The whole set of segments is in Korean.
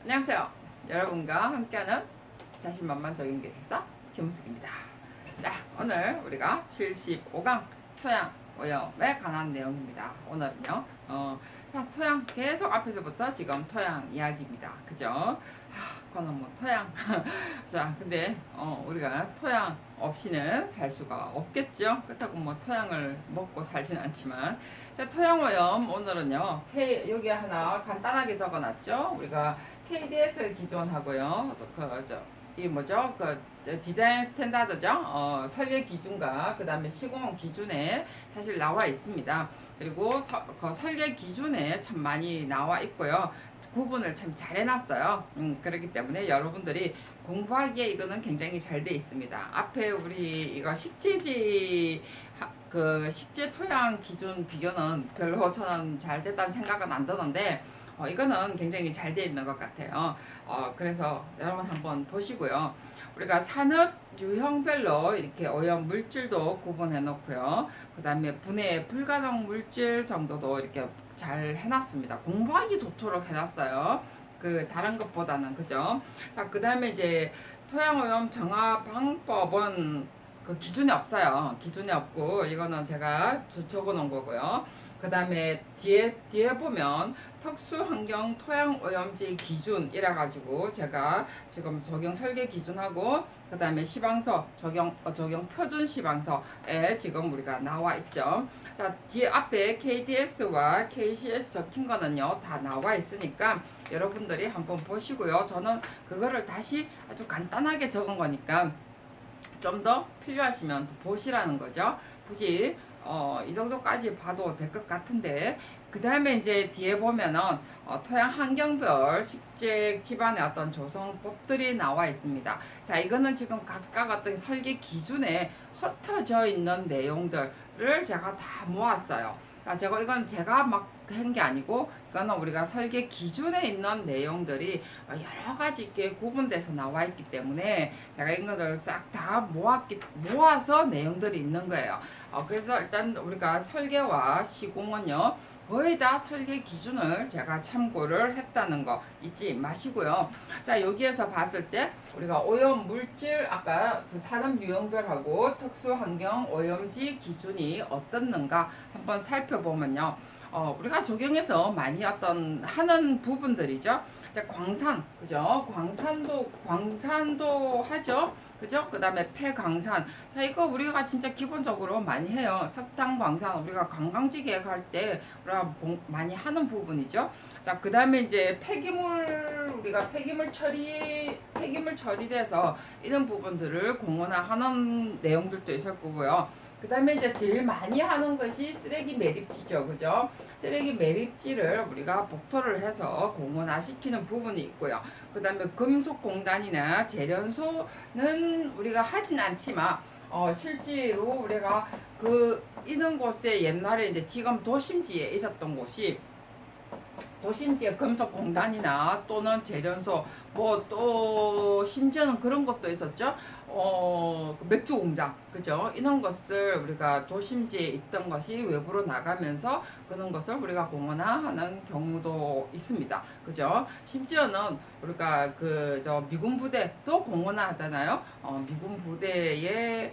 안녕하세요. 여러분과 함께하는 자신만만 적용기획사 김우숙입니다. 자, 오늘 우리가 75강 토양 오염에 관한 내용입니다. 오늘은요, 자, 토양 계속 앞에서부터 지금 토양 이야기입니다. 그죠? 그거는 뭐 토양. 자, 근데 우리가 토양 없이는 살 수가 없겠죠. 그렇다고 뭐 토양을 먹고 살지는 않지만, 자, 토양 오염 오늘은요, 여기 하나 간단하게 적어놨죠. 우리가 KDS 기존하고요. 이 뭐죠? 디자인 스탠다드죠? 설계 기준과 그 다음에 시공 기준에 사실 나와 있습니다. 그리고 그 설계 기준에 참 많이 나와 있고요. 구분을 참 잘 해놨어요. 그렇기 때문에 여러분들이 공부하기에 이거는 굉장히 잘 돼 있습니다. 앞에 우리 이거 식재지 그 식재 토양 기준 비교는 별로 저는 잘 됐다는 생각은 안 드는데 이거는 굉장히 잘 되어 있는 것 같아요. 그래서 여러분 한번 보시고요. 우리가 산업 유형별로 이렇게 오염 물질도 구분해 놓고요. 그 다음에 분해 불가능 물질 정도도 이렇게 잘 해놨습니다. 공부하기 좋도록 해놨어요. 그 다른 것보다는 그죠? 자, 그 다음에 이제 토양 오염 정화 방법은 그 기준이 없어요. 기준이 없고 이거는 제가 적어 놓은 거고요. 그 다음에 뒤에 보면 특수환경 토양오염지 기준 이래 가지고 제가 지금 적용 설계 기준하고 그 다음에 시방서 적용 표준 시방서에 지금 우리가 나와 있죠. 자, 뒤에 앞에 KDS와 KCS 적힌 거는요 다 나와 있으니까 여러분들이 한번 보시고요. 저는 그거를 다시 아주 간단하게 적은 거니까 좀 더 필요하시면 보시라는 거죠. 굳이 이 정도까지 봐도 될 것 같은데, 그 다음에 이제 뒤에 보면은 토양 환경별 식재 집안의 어떤 조성법들이 나와 있습니다. 자, 이거는 지금 각각 어떤 설계 기준에 흩어져 있는 내용들을 제가 다 모았어요. 이건 제가 막 한 게 아니고, 이거는 우리가 설계 기준에 있는 내용들이 여러 가지 있게 구분돼서 나와 있기 때문에 제가 이거를 싹 다 모아서 내용들이 있는 거예요. 그래서 일단 우리가 설계와 시공은요, 거의 다 설계 기준을 제가 참고를 했다는 거 잊지 마시고요. 자, 여기에서 봤을 때 우리가 오염 물질 아까 산업 유형별하고 특수환경 오염지 기준이 어떻는가 한번 살펴보면요. 우리가 적용해서 많이 어떤 하는 부분들이죠. 자, 광산, 그죠? 광산도 하죠. 그죠? 그 다음에 폐광산. 자, 이거 우리가 진짜 기본적으로 많이 해요. 석탄 광산, 우리가 관광지 계획할 때 우리가 많이 하는 부분이죠. 자, 그 다음에 이제 우리가 폐기물 처리돼서 이런 부분들을 공원화하는 내용들도 있을 거고요. 그 다음에 이제 제일 많이 하는 것이 쓰레기 매립지죠. 그죠? 쓰레기 매립지를 우리가 복토를 해서 공원화시키는 부분이 있고요. 그 다음에 금속공단이나 재련소는 우리가 하진 않지만, 실제로 우리가 있는 곳에 옛날에 이제 지금 도심지에 있었던 곳이 도심지에 금속공단이나 또는 재련소 뭐 또 심지어는 그런 것도 있었죠. 맥주 공장 그죠? 이런 것을 우리가 도심지에 있던 것이 외부로 나가면서 그런 것을 우리가 공원화하는 경우도 있습니다. 그죠? 심지어는 우리가 미군 부대도 공원화하잖아요. 미군 부대의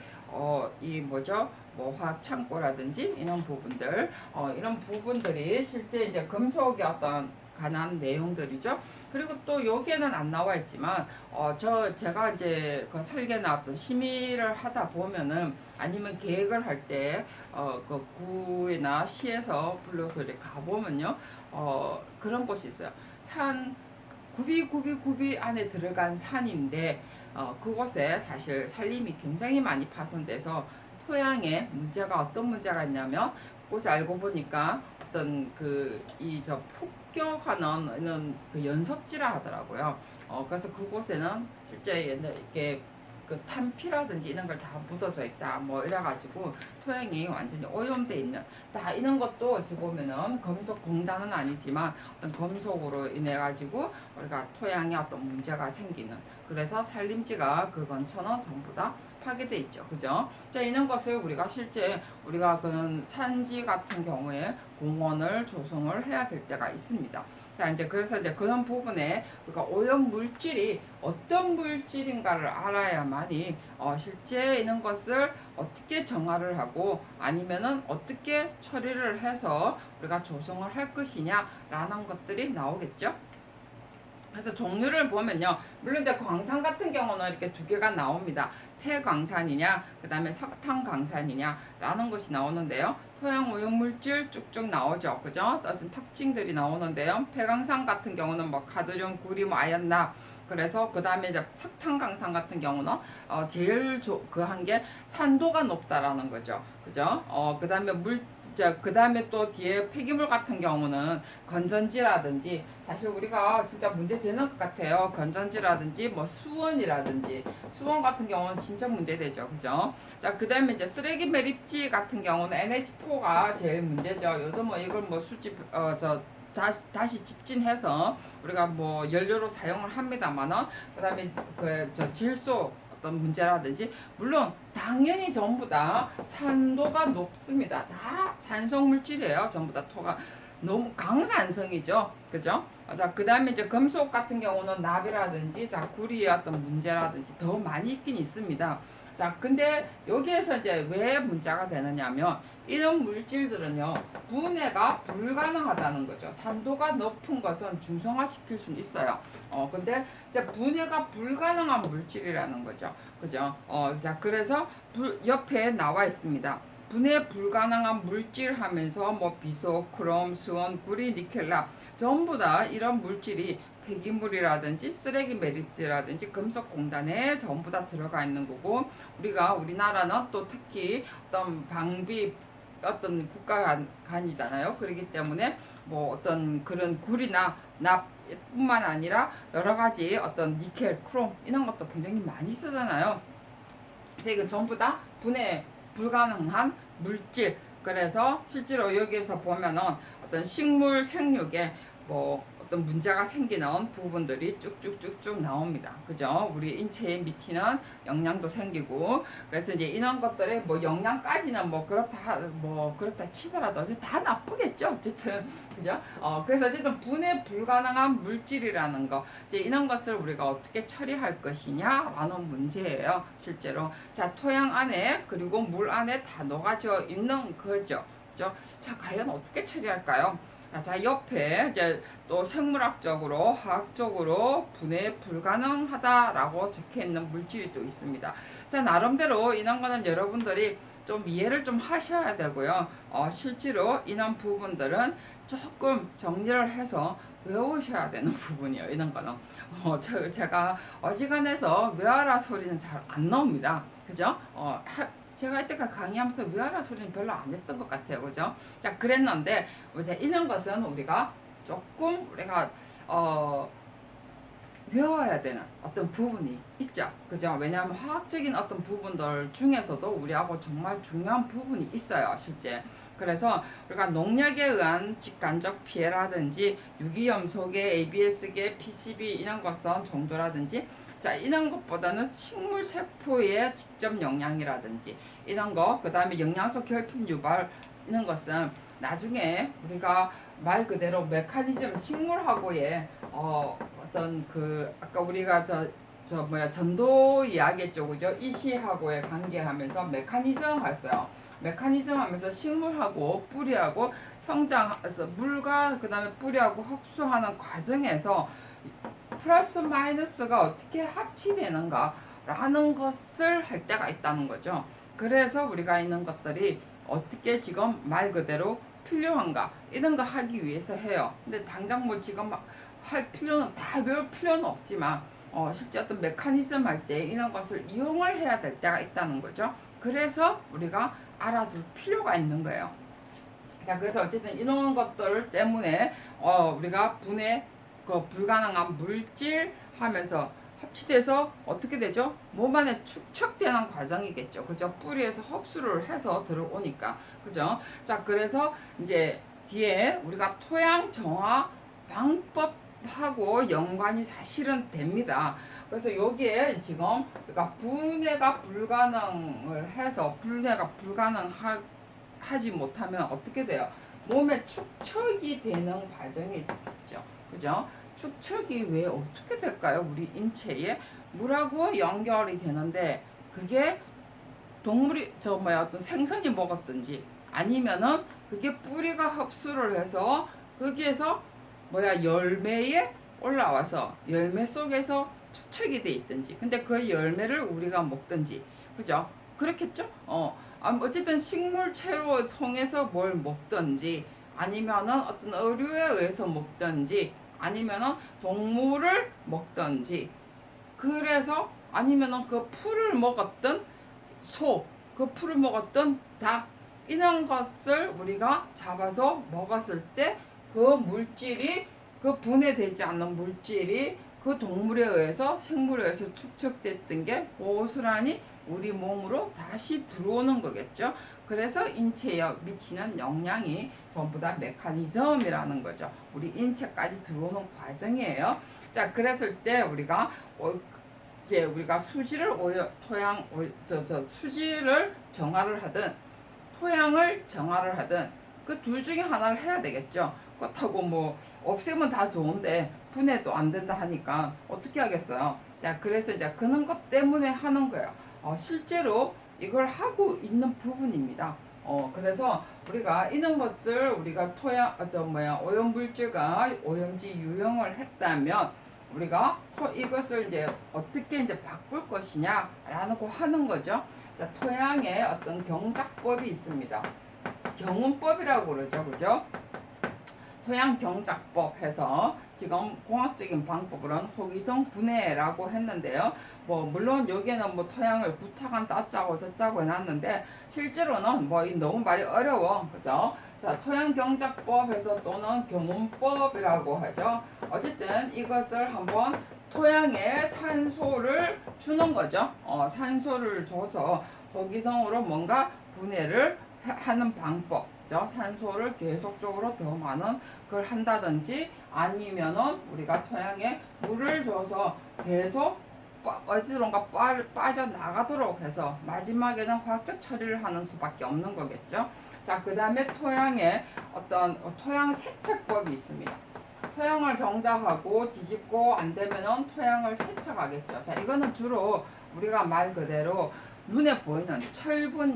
이 뭐죠? 뭐 화학 창고라든지 이런 부분들이 실제 이제 금속의 어떤 관한 내용들이죠. 그리고 또 여기에는 안 나와 있지만 제가 이제 그 설계나 어떤 심의를 하다 보면은 아니면 계획을 할 때 그 구나 시에서 불러서 이렇게 가 보면요 그런 곳이 있어요. 굽이 안에 들어간 산인데 그곳에 사실 산림이 굉장히 많이 파손돼서 토양에 어떤 문제가 있냐면 그곳에 알고 보니까 어떤 폭격하는 그 연섭지라 하더라고요. 그래서 그곳에는 실제 이렇게 그 탄피라든지 이런 걸 다 묻어져 있다 뭐 이래가지고 토양이 완전히 오염돼 있는 다 이런 것도 어찌 보면은 금속 공단은 아니지만 어떤 금속으로 인해 가지고 우리가 토양에 어떤 문제가 생기는, 그래서 산림지가 그 근처는 전부 다 파괴돼 있죠. 그죠? 자, 이런 것을 우리가 그런 산지 같은 경우에 공원을 조성을 해야 될 때가 있습니다. 자, 이제 그래서 이제 그런 부분에 우리가 오염 물질이 어떤 물질인가를 알아야만이 실제 있는 것을 어떻게 정화를 하고 아니면은 어떻게 처리를 해서 우리가 조성을 할 것이냐라는 것들이 나오겠죠. 그래서 종류를 보면요. 물론 이제 광산 같은 경우는 이렇게 두 개가 나옵니다. 폐광산이냐, 그 다음에 석탄광산이냐, 라는 것이 나오는데요. 토양 오염물질 쭉쭉 나오죠. 그죠? 어떤 특징들이 나오는데요. 폐광산 같은 경우는 뭐 카드뮴, 구리, 아연납, 그래서 그 다음에 이제 석탄광산 같은 경우는 제일 그 한 게 산도가 높다라는 거죠. 그죠? 그 다음에 그 다음에 또 뒤에 폐기물 같은 경우는 건전지라든지 사실 우리가 진짜 문제 되는 것 같아요. 건전지라든지 뭐 수원이라든지 수원 같은 경우는 진짜 문제되죠. 그죠? 자, 그 다음에 이제 쓰레기 매립지 같은 경우는 NH4가 제일 문제죠. 요즘 뭐 이걸 뭐 수집, 다시 집진해서 우리가 뭐 연료로 사용을 합니다만은 그 다음에 질소 어떤 문제라든지 물론 당연히 전부 다 산도가 높습니다. 다 산성 물질이에요. 전부 다 토가 너무 강산성이죠. 그죠? 자, 그 다음에 이제 금속 같은 경우는 납이라든지 자, 구리의 어떤 문제라든지 더 많이 있긴 있습니다. 자, 근데 여기에서 이제 왜 문제가 되느냐면 이런 물질들은요, 분해가 불가능하다는 거죠. 산도가 높은 것은 중성화시킬 수는 있어요. 근데 이제 분해가 불가능한 물질이라는 거죠. 그죠? 자, 그래서 옆에 나와 있습니다. 분해 불가능한 물질 하면서 뭐 비소, 크롬, 수원, 구리, 니켈랍 전부 다 이런 물질이 폐기물이라든지 쓰레기 매립지라든지 금속 공단에 전부 다 들어가 있는 거고 우리나라는 또 특히 어떤 방비 어떤 국가 간이잖아요. 그렇기 때문에 뭐 어떤 그런 구리나 납 뿐만 아니라 여러 가지 어떤 니켈, 크롬 이런 것도 굉장히 많이 쓰잖아요. 그래서 이거 전부 다 분해 불가능한 물질. 그래서 실제로 여기에서 보면은 어떤 식물 생육에 뭐 어떤 문제가 생기는 부분들이 쭉쭉쭉쭉 나옵니다. 그죠? 우리 인체에 미치는 영향도 생기고 그래서 이제 이런 것들의 뭐 영향까지는 뭐 그렇다 치더라도 다 나쁘겠죠. 어쨌든 그죠? 그래서 어쨌든 분해 불가능한 물질이라는 거 이제 이런 것을 우리가 어떻게 처리할 것이냐라는 문제예요. 실제로 자 토양 안에 그리고 물 안에 다 녹아져 있는 거죠. 그죠? 자 과연 어떻게 처리할까요? 자 옆에 이제 또 생물학적으로 화학적으로 분해 불가능하다라고 적혀 있는 물질이 또 있습니다. 자 나름대로 이런 거는 여러분들이 좀 이해를 좀 하셔야 되고요. 실제로 이런 부분들은 조금 정리를 해서 외우셔야 되는 부분이에요. 이런 거는 제가 어지간해서 외워라 소리는 잘 안 나옵니다. 그죠? 제가 이때까지 강의하면서 외워라 소리는 별로 안 했던 것 같아요. 그죠? 자, 그랬는데, 이런 것은 우리가 조금, 외워야 되는 어떤 부분이 있죠. 그죠? 왜냐하면 화학적인 어떤 부분들 중에서도 우리하고 정말 중요한 부분이 있어요. 실제. 그래서 우리가 농약에 의한 직간접 피해라든지 유기염소계, ABS계, PCB 이런 것은 정도라든지 자 이런 것보다는 식물 세포의 직접 영향이라든지 이런 거, 그 다음에 영양소 결핍 유발 이런 것은 나중에 우리가 말 그대로 메커니즘 식물하고의 어떤 아까 우리가 전도 이야기했죠, 그죠? 이시하고의 관계하면서 메커니즘 했어요. 메커니즘 하면서 식물하고 뿌리하고 성장해서 물과 그 다음에 뿌리하고 흡수하는 과정에서 플러스 마이너스가 어떻게 합치되는가 라는 것을 할 때가 있다는 거죠. 그래서 우리가 있는 것들이 어떻게 지금 말 그대로 필요한가 이런 거 하기 위해서 해요. 근데 당장 뭐 지금 할 필요는 다 배울 필요는 없지만 실제 어떤 메커니즘 할 때 이런 것을 이용을 해야 될 때가 있다는 거죠. 그래서 우리가 알아둘 필요가 있는 거예요. 자, 그래서 어쨌든 이런 것들 때문에 우리가 분해 불가능한 물질 하면서 합치돼서 어떻게 되죠? 몸 안에 축적되는 과정이겠죠. 그죠? 뿌리에서 흡수를 해서 들어오니까. 그죠? 자, 그래서 이제 뒤에 우리가 토양 정화 방법하고 연관이 사실은 됩니다. 그래서 여기에 지금 그러니까 분해가 불가능을 해서 분해가 불가능하지 못하면 어떻게 돼요? 몸에 축적이 되는 과정이 있죠. 그죠? 축척이 왜 어떻게 될까요? 우리 인체에 물하고 연결이 되는데 그게 동물이 어떤 생선이 먹었든지 아니면은 그게 뿌리가 흡수를 해서 거기에서 열매에 올라와서 열매 속에서 축척이 돼 있든지 근데 그 열매를 우리가 먹든지 그죠? 그렇겠죠? 어쨌든 식물체로 통해서 뭘 먹든지 아니면은 어떤 어류에 의해서 먹든지 아니면은 동물을 먹든지 그래서 아니면은 그 풀을 먹었던 소, 그 풀을 먹었던 닭 이런 것을 우리가 잡아서 먹었을 때 그 물질이 그 분해되지 않는 물질이 그 동물에 의해서 생물에 의해서 축적됐던 게 고스란히 우리 몸으로 다시 들어오는 거겠죠. 그래서 인체에 미치는 영향이 전부 다 메커니즘이라는 거죠. 우리 인체까지 들어오는 과정이에요. 자, 그랬을 때 우리가 이제 우리가 수지를 수지를 정화를 하든 토양을 정화를 하든 그 둘 중에 하나를 해야 되겠죠. 그렇다고 뭐 없애면 다 좋은데 분해도 안 된다 하니까 어떻게 하겠어요. 자, 그래서 이제 그런 것 때문에 하는 거예요. 실제로 이걸 하고 있는 부분입니다. 그래서 우리가 이런 것을 우리가 오염물질과 오염지 유형을 했다면 우리가 이것을 이제 어떻게 이제 바꿀 것이냐라는 거 하는 거죠. 자, 토양에 어떤 경작법이 있습니다. 경운법이라고 그러죠, 그죠? 토양 경작법 해서 지금 공학적인 방법으로는 호기성 분해라고 했는데요. 물론 여기에는 토양을 부착한 따짜고 저짜고 해놨는데 실제로는 너무 말이 어려워, 그죠? 자, 토양 경작법에서 또는 경운법이라고 하죠. 어쨌든 이것을 한번 토양에 산소를 주는 거죠. 산소를 줘서 호기성으로 뭔가 분해를 하는 방법. 산소를 계속적으로 더 많은 걸 한다든지 아니면은 우리가 토양에 물을 줘서 계속 어디론가 빠져나가도록 해서 마지막에는 화학적 처리를 하는 수밖에 없는 거겠죠. 자, 그 다음에 토양에 어떤 토양 세척법이 있습니다. 토양을 경작하고 뒤집고 안 되면은 토양을 세척하겠죠. 자, 이거는 주로 우리가 말 그대로 눈에 보이는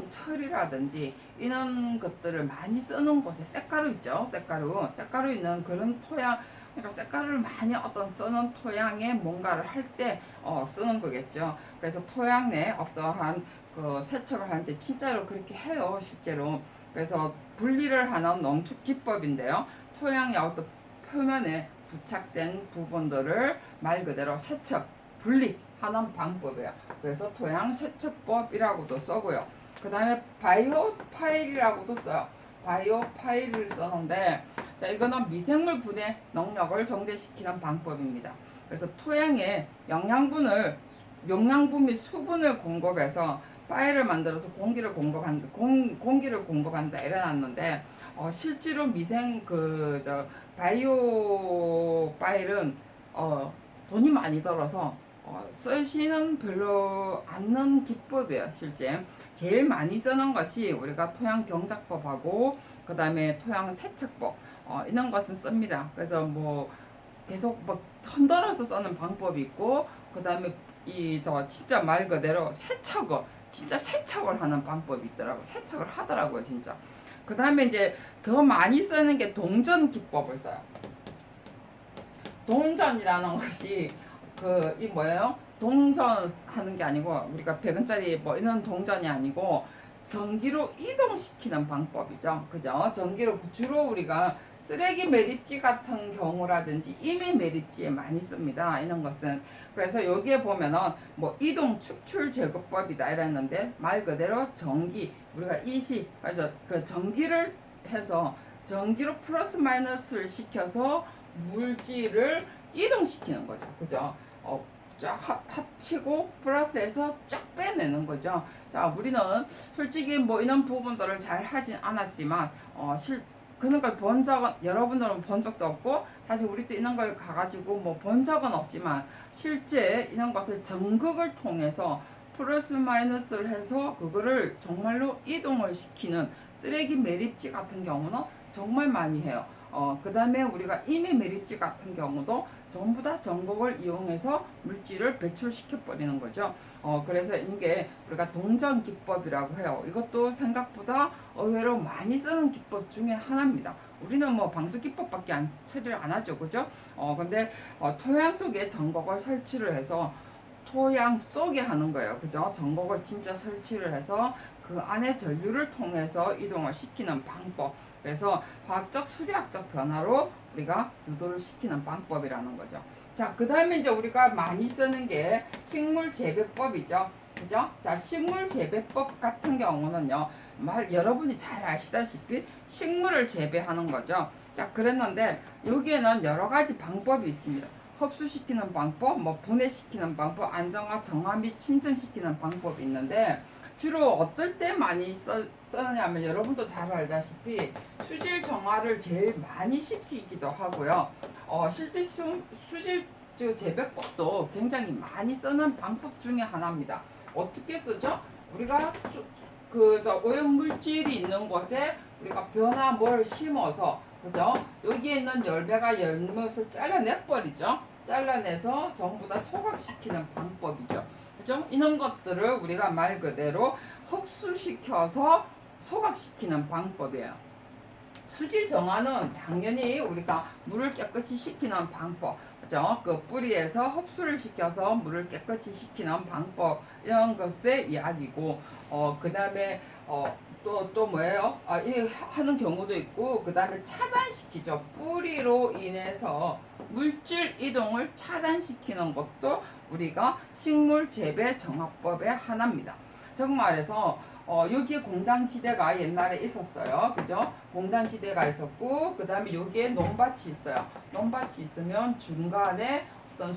철이라든지 이런 것들을 많이 쓰는 곳에 쇳가루 있죠. 쇳가루 있는 그런 토양, 그러니까 쇳가루를 많이 쓰는 토양에 뭔가를 할 때 쓰는 거겠죠. 그래서 토양 내 어떠한 그 세척을 하는데 진짜로 그렇게 해요, 실제로. 그래서 분리를 하는 농축 기법인데요. 토양의 어떤 표면에 부착된 부분들을 말 그대로 세척, 분리하는 방법이에요. 그래서 토양 세척법이라고도 써고요. 그 다음에 바이오 파일이라고도 써요. 바이오 파일을 쓰는데, 자, 이거는 미생물 분해 능력을 정제시키는 방법입니다. 그래서 토양에 영양분 및 수분을 공급해서 파일을 만들어서 공기를 공급한다 이래놨는데, 실제로 바이오 파일은 돈이 많이 들어서 쓰시는 별로 않는 기법이에요. 실제 제일 많이 쓰는 것이 우리가 토양 경작법하고 그 다음에 토양 세척법 이런 것은 씁니다. 그래서 계속 흔들어서 쓰는 방법이 있고 그 다음에 진짜 말 그대로 진짜 세척을 하는 방법이 있더라고. 세척을 하더라고요, 진짜. 그 다음에 이제 더 많이 쓰는 게 동전 기법을 써요. 동전이라는 것이 동전하는 게 아니고 우리가 100원짜리 이런 동전이 아니고 전기로 이동시키는 방법이죠. 그죠? 전기로 주로 우리가 쓰레기 매립지 같은 경우라든지 임의 매립지에 많이 씁니다. 이런 것은. 그래서 여기에 보면은 이동 축출 제거법이다 이랬는데 말 그대로 전기 우리가 그래서 그 전기를 해서 전기로 플러스 마이너스를 시켜서 물질을 이동시키는 거죠. 그죠? 쫙 합치고 플러스해서 쫙 빼내는 거죠. 자, 우리는 솔직히 이런 부분들을 잘 하진 않았지만 그런 걸 여러분들은 본 적도 없고 사실 우리도 이런 걸 가가지고 본 적은 없지만 실제 이런 것을 전극을 통해서 플러스 마이너스를 해서 그거를 정말로 이동을 시키는 쓰레기 매립지 같은 경우는 정말 많이 해요. 그 다음에 우리가 이미 매립지 같은 경우도 전부 다 전곡을 이용해서 물질을 배출시켜 버리는 거죠. 그래서 이게 우리가 동전 기법이라고 해요. 이것도 생각보다 의외로 많이 쓰는 기법 중에 하나입니다. 우리는 뭐 방수 기법밖에 처리를 안 하죠, 그죠? 근데 토양 속에 전곡을 설치를 해서 토양 속에 하는 거예요, 그죠? 전곡을 진짜 설치를 해서 그 안에 전류를 통해서 이동을 시키는 방법. 그래서 화학적, 수리학적 변화로 우리가 유도를 시키는 방법이라는 거죠. 자, 그 다음에 이제 우리가 많이 쓰는 게 식물 재배법이죠. 그죠? 자, 식물 재배법 같은 경우는요, 여러분이 잘 아시다시피 식물을 재배하는 거죠. 자, 그랬는데 여기에는 여러 가지 방법이 있습니다. 흡수시키는 방법, 뭐 분해시키는 방법, 안정화, 정화 및 침전시키는 방법이 있는데 주로 어떨 때 많이 쓰냐면 여러분도 잘 알다시피 수질 정화를 제일 많이 시키기도 하고요. 실제 수질 재배법도 굉장히 많이 쓰는 방법 중에 하나입니다. 어떻게 쓰죠? 우리가 오염물질이 있는 곳에 우리가 벼나 뭘 심어서, 그죠? 여기에 있는 열매가 열무을 잘라내버리죠. 잘라내서 전부 다 소각시키는 방법이죠. 그죠? 이런 것들을 우리가 말 그대로 흡수시켜서 소각시키는 방법이에요. 수질 정화는 당연히 우리가 물을 깨끗이 식히는 방법, 그죠? 그 뿌리에서 흡수를 시켜서 물을 깨끗이 식히는 방법, 이런 것의 이야기고, 그 다음에 또 뭐예요? 이 하는 경우도 있고, 그 다음에 차단시키죠. 뿌리로 인해서 물질 이동을 차단시키는 것도 우리가 식물 재배 정화법의 하나입니다. 정말에서 여기에 공장지대가 옛날에 있었어요. 그죠? 공장지대가 있었고, 그 다음에 여기에 논밭이 있어요. 논밭이 있으면 중간에 어떤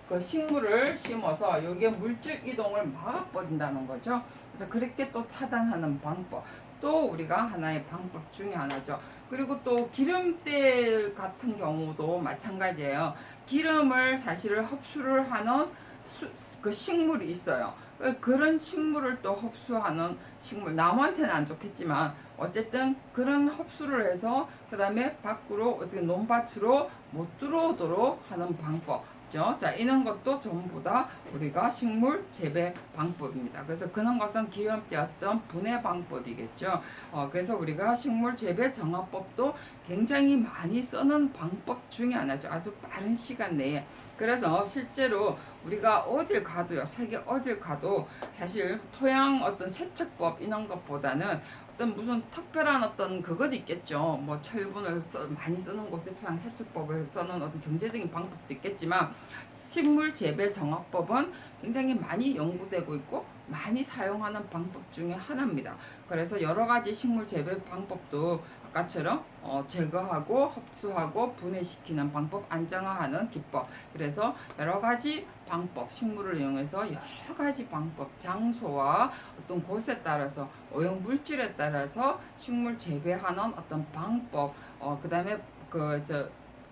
그 식물을 심어서 여기에 물질 이동을 막아버린다는 거죠. 그래서 그렇게 또 차단하는 방법. 또 우리가 하나의 방법 중에 하나죠. 그리고 또 기름때 같은 경우도 마찬가지예요. 기름을 사실 흡수를 하는 그 식물이 있어요. 그런 식물을 또 흡수하는 식물, 나무한테는 안 좋겠지만 어쨌든 그런 흡수를 해서 그 다음에 밖으로 어떻게 논밭으로 못 들어오도록 하는 방법. 자, 이런 것도 전부 다 우리가 식물 재배 방법입니다. 그래서 그런 것은 기름때 어떤 분해 방법이겠죠. 그래서 우리가 식물 재배 정화법도 굉장히 많이 쓰는 방법 중에 하나죠. 아주 빠른 시간 내에. 그래서 실제로 우리가 어딜 가도요, 세계 어딜 가도 사실 토양 어떤 세척법 이런 것보다는 어떤 무슨 특별한 어떤 그것도 있겠죠. 뭐 철분을 많이 쓰는 곳에 토양 세척법을 쓰는 어떤 경제적인 방법도 있겠지만 식물 재배 정화법은 굉장히 많이 연구되고 있고 많이 사용하는 방법 중에 하나입니다. 그래서 여러 가지 식물 재배 방법도 아까처럼 제거하고 흡수하고 분해시키는 방법, 안정화하는 기법. 그래서 여러 가지 방법, 식물을 이용해서 여러 가지 방법, 장소와 어떤 곳에 따라서 오염 물질에 따라서 식물 재배하는 어떤 방법, 그다음에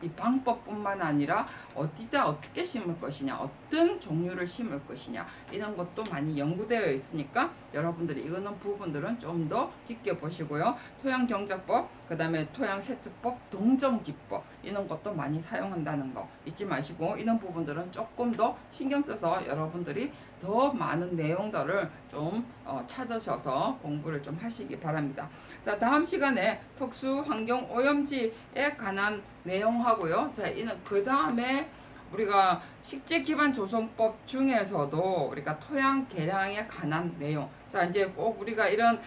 이 방법뿐만 아니라 어디다 어떻게 심을 것이냐, 어떤 종류를 심을 것이냐, 이런 것도 많이 연구되어 있으니까 여러분들이 이거는 부분들은 좀 더 깊게 보시고요. 토양 경작법, 그 다음에 토양 세척법, 동정 기법 이런 것도 많이 사용한다는 거 잊지 마시고, 이런 부분들은 조금 더 신경 써서 여러분들이 더 많은 내용들을 좀 찾으셔서 공부를 좀 하시기 바랍니다. 자, 다음 시간에 특수 환경 오염지에 관한 내용하고요. 자, 이는 그 다음에 우리가 식재 기반 조성법 중에서도 우리가 토양 개량에 관한 내용. 자, 이제 꼭 우리가 이런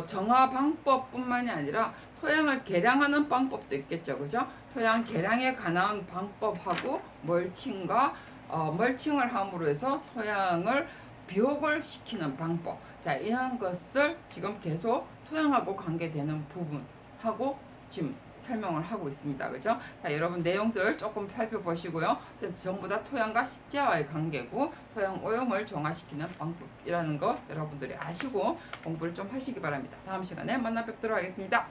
정화 방법뿐만이 아니라 토양을 개량하는 방법도 있겠죠, 그죠? 토양 개량에 관한 방법하고 멀칭을 함으로 해서 토양을 비옥을 시키는 방법. 자, 이런 것을 지금 계속 토양하고 관계되는 부분하고 지금 설명을 하고 있습니다. 그죠? 자, 여러분 내용들 조금 살펴보시고요. 전부 다 토양과 식재와의 관계고 토양 오염을 정화시키는 방법이라는 거 여러분들이 아시고 공부를 좀 하시기 바랍니다. 다음 시간에 만나 뵙도록 하겠습니다.